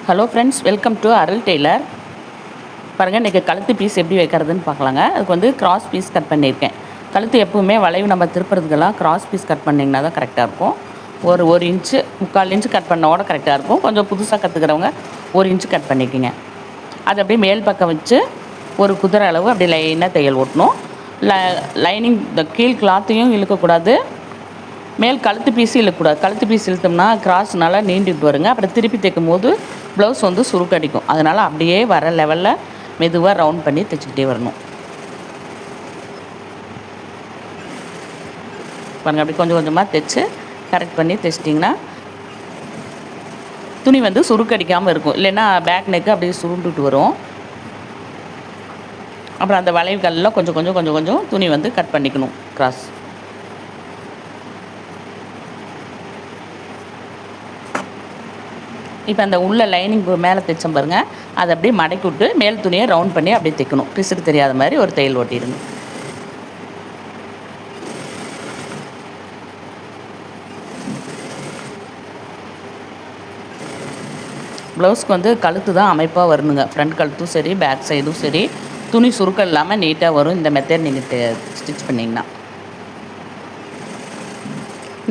Hello friends, welcome to Arul tailor. பாருங்கள், இன்றைக்கி கழுத்து பீஸ் எப்படி வைக்கிறதுன்னு பார்க்கலாங்க. அதுக்கு வந்து கிராஸ் பீஸ் கட் பண்ணியிருக்கேன். கழுத்து எப்பவுமே வளைவு நம்ம திருப்புறதுக்கெல்லாம் கிராஸ் பீஸ் கட் பண்ணிங்கன்னா தான் கரெக்டாக இருக்கும். ஒரு இன்ச்சு 3/4 இன்ச்சு கட் பண்ணோட கரெக்டாக இருக்கும். கொஞ்சம் புதுசாக கற்றுக்கிறவங்க 1 இன்ச்சு கட் பண்ணிக்கோங்க. அது அப்படியே மேல் பக்கம் வச்சு ஒரு குதிரை அளவு அப்படி லைனாக தையல் ஓட்டணும். லைனிங் இந்த கீழ் கிளாத்தையும் இழுக்கக்கூடாது, மேல் கழுத்து பீஸு இழுக்கக்கூடாது. கழுத்து பீஸ் இழுத்தோம்னா கிராஸ்னால நீண்டிட்டு வருங்க. அப்புறம் திருப்பி தைக்கும் போது ப்ளவுஸ் வந்து சுருக்கடிக்கும். அதனால் அப்படியே வர லெவலில் மெதுவாக ரவுண்ட் பண்ணி தைச்சிக்கிட்டே வரணும். பாருங்கள், அப்படி கொஞ்சம் கொஞ்சமாக தைச்சு கரெக்ட் பண்ணி தைச்சிட்டிங்கன்னா துணி வந்து சுருக்கடிக்காமல் இருக்கும். இல்லைன்னா பேக் நெக்கு அப்படியே சுருண்டுட்டு வரும். அப்புறம் அந்த வளைவுகளில் கொஞ்சம் கொஞ்சம் கொஞ்சம் கொஞ்சம் துணி வந்து கட் பண்ணிக்கணும் கிராஸ். இப்போ அந்த உள்ள லைனிங் மேலே தைச்சோம் பாருங்கள், அதை அப்படியே மடக்கி விட்டு மேல் துணியை ரவுண்ட் பண்ணி அப்படியே தைக்கணும். பிசுக்கு தெரியாத மாதிரி ஒரு தையல் ஓட்டிடணும். ப்ளவுஸ்க்கு வந்து கழுத்து தான் அமைப்பாக வரணுங்க. ஃப்ரண்ட் கழுத்தும் சரி, பேக் சைடும் சரி, துணி சுருக்கம் இல்லாமல் நீட்டாக வரும். இந்த மெத்தட் நீங்கள் ஸ்டிச் பண்ணிங்கன்னா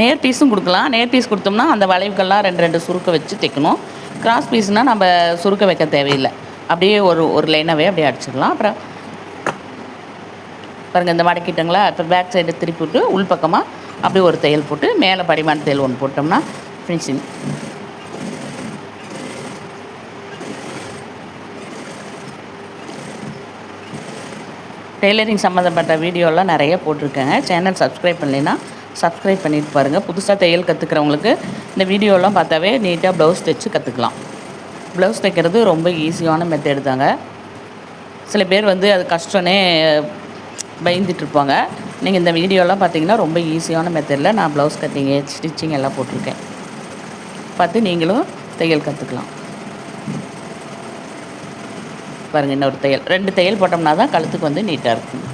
நேர் பீஸும் கொடுக்கலாம். நேர் பீஸ் கொடுத்தோம்னா அந்த வளைவுக்கெல்லாம் 2 சுருக்க வச்சு தைக்கணும். கிராஸ் பீஸ்னால் நம்ம சுருக்க வைக்க தேவையில்லை. அப்படியே ஒரு லைனாகவே அப்படியே அடிச்சிடலாம். அப்புறம் பாருங்கள், இந்த மடக்கிட்டங்களா. இப்போ பேக் சைடு திருப்பி விட்டு உள் பக்கமாக அப்படியே ஒரு தையல் போட்டு மேலே படிமான தையல் ஒன்று போட்டோம்னா ஃபினிஷிங். டெய்லரிங் சம்மந்தப்பட்ட வீடியோலாம் நிறைய போட்டிருக்கேங்க. சேனல் சப்ஸ்கிரைப் பண்ணலைன்னா சப்ஸ்கிரைப் பண்ணிட்டு பாருங்கள். புதுசாக தையல் கற்றுக்கிறவங்களுக்கு இந்த வீடியோலாம் பார்த்தாவே நீட்டாக ப்ளவுஸ் தைச்சு கற்றுக்கலாம். ப்ளவுஸ் தைக்கிறது ரொம்ப ஈஸியான மெத்தட் தாங்க. சில பேர் வந்து அது கஷ்டம்னே பயந்துட்டுருப்பாங்க. நீங்கள் இந்த வீடியோலாம் பார்த்தீங்கன்னா ரொம்ப ஈஸியான மெத்தடில் நான் ப்ளவுஸ் கட்டிங்கு, ஸ்டிச்சிங் எல்லாம் போட்டிருக்கேன். பார்த்து நீங்களும் தையல் கற்றுக்கலாம். பாருங்கள், இன்னொரு தையல் 2 தையல் போட்டோம்னா தான் கழுத்துக்கு வந்து நீட்டாக இருக்கும்.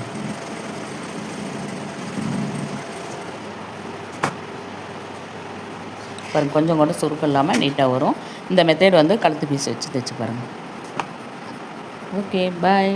பாருங்கள், கொஞ்சம் கூட சுருக்கம் இல்லாமல் நீட்டாக வரும். இந்த மெத்தட் வந்து கழுத்து பீஸ் வச்சு தைச்சு பாருங்கள். ஓகே, பாய்.